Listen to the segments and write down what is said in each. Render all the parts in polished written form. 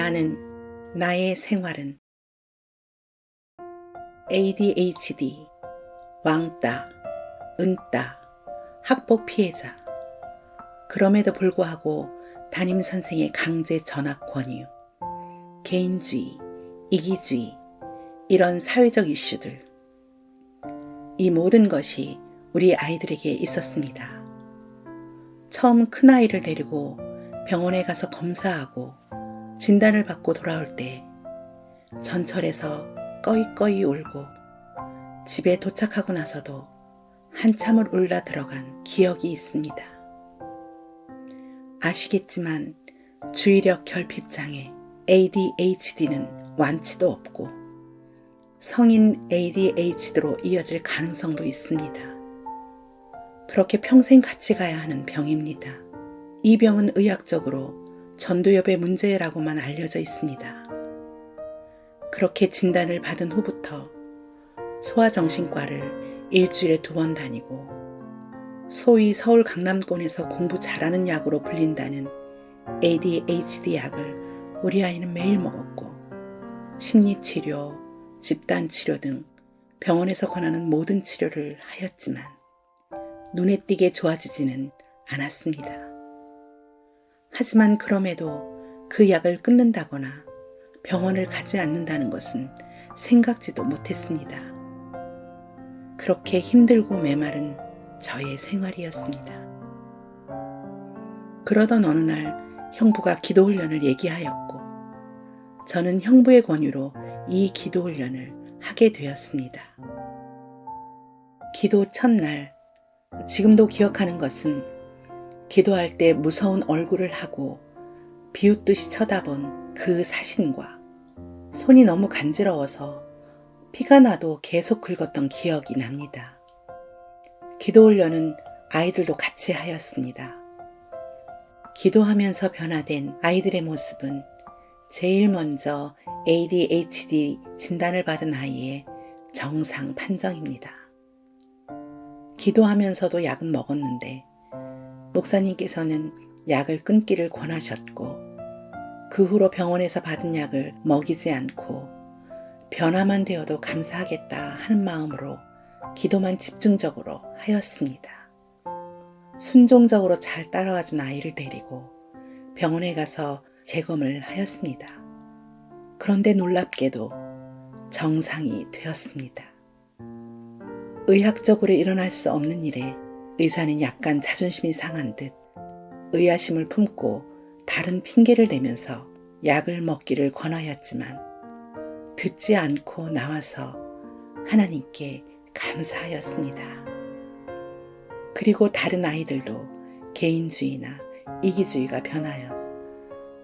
나는, 나의 생활은 ADHD, 왕따, 은따, 학폭 피해자. 그럼에도 불구하고 담임선생의 강제 전학 권유, 개인주의, 이기주의, 이런 사회적 이슈들. 이 모든 것이 우리 아이들에게 있었습니다. 처음 큰아이를 데리고 병원에 가서 검사하고 진단을 받고 돌아올 때 전철에서 꺼이꺼이 울고 집에 도착하고 나서도 한참을 울다 들어간 기억이 있습니다. 아시겠지만 주의력 결핍장애 ADHD는 완치도 없고 성인 ADHD로 이어질 가능성도 있습니다. 그렇게 평생 같이 가야 하는 병입니다. 이 병은 의학적으로 전두엽의 문제라고만 알려져 있습니다. 그렇게 진단을 받은 후부터 소아정신과를 일주일에 2번 다니고 소위 서울 강남권에서 공부 잘하는 약으로 불린다는 ADHD 약을 우리 아이는 매일 먹었고 심리치료, 집단치료 등 병원에서 권하는 모든 치료를 하였지만 눈에 띄게 좋아지지는 않았습니다. 하지만 그럼에도 그 약을 끊는다거나 병원을 가지 않는다는 것은 생각지도 못했습니다. 그렇게 힘들고 메마른 저의 생활이었습니다. 그러던 어느 날 형부가 기도훈련을 얘기하였고 저는 형부의 권유로 이 기도훈련을 하게 되었습니다. 기도 첫날, 지금도 기억하는 것은 기도할 때 무서운 얼굴을 하고 비웃듯이 쳐다본 그 사신과 손이 너무 간지러워서 피가 나도 계속 긁었던 기억이 납니다. 기도훈련은 아이들도 같이 하였습니다. 기도하면서 변화된 아이들의 모습은 제일 먼저 ADHD 진단을 받은 아이의 정상 판정입니다. 기도하면서도 약은 먹었는데 목사님께서는 약을 끊기를 권하셨고 그 후로 병원에서 받은 약을 먹이지 않고 변화만 되어도 감사하겠다 하는 마음으로 기도만 집중적으로 하였습니다. 순종적으로 잘 따라와준 아이를 데리고 병원에 가서 재검을 하였습니다. 그런데 놀랍게도 정상이 되었습니다. 의학적으로 일어날 수 없는 일에 의사는 약간 자존심이 상한 듯 의아심을 품고 다른 핑계를 대면서 약을 먹기를 권하였지만 듣지 않고 나와서 하나님께 감사하였습니다. 그리고 다른 아이들도 개인주의나 이기주의가 변하여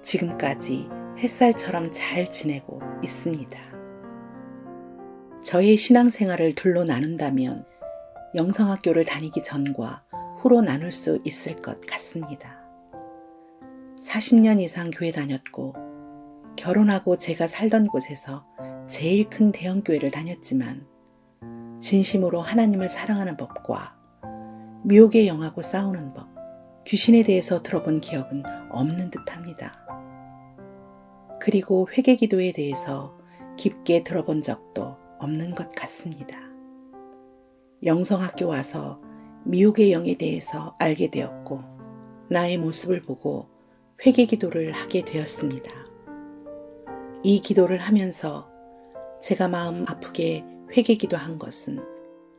지금까지 햇살처럼 잘 지내고 있습니다. 저의 신앙생활을 둘로 나눈다면 영성학교를 다니기 전과 후로 나눌 수 있을 것 같습니다. 40년 이상 교회 다녔고 결혼하고 제가 살던 곳에서 제일 큰 대형교회를 다녔지만 진심으로 하나님을 사랑하는 법과 미혹의 영하고 싸우는 법, 귀신에 대해서 들어본 기억은 없는 듯합니다. 그리고 회개기도에 대해서 깊게 들어본 적도 없는 것 같습니다. 영성학교 와서 미혹의 영에 대해서 알게 되었고 나의 모습을 보고 회개 기도를 하게 되었습니다. 이 기도를 하면서 제가 마음 아프게 회개 기도한 것은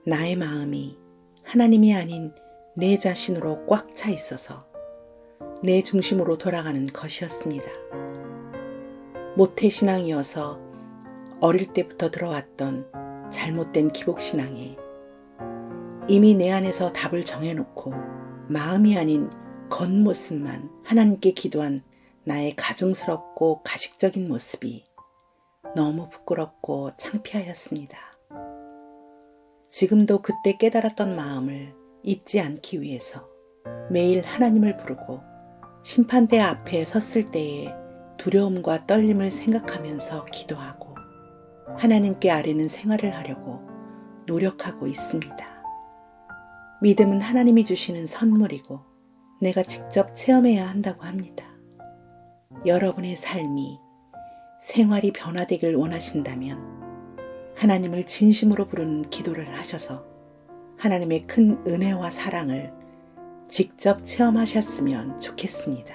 나의 마음이 하나님이 아닌 내 자신으로 꽉 차 있어서 내 중심으로 돌아가는 것이었습니다. 모태신앙이어서 어릴 때부터 들어왔던 잘못된 기복신앙에 이미 내 안에서 답을 정해놓고 마음이 아닌 겉모습만 하나님께 기도한 나의 가증스럽고 가식적인 모습이 너무 부끄럽고 창피하였습니다. 지금도 그때 깨달았던 마음을 잊지 않기 위해서 매일 하나님을 부르고 심판대 앞에 섰을 때의 두려움과 떨림을 생각하면서 기도하고 하나님께 아뢰는 생활을 하려고 노력하고 있습니다. 믿음은 하나님이 주시는 선물이고 내가 직접 체험해야 한다고 합니다. 여러분의 삶이 생활이 변화되길 원하신다면 하나님을 진심으로 부르는 기도를 하셔서 하나님의 큰 은혜와 사랑을 직접 체험하셨으면 좋겠습니다.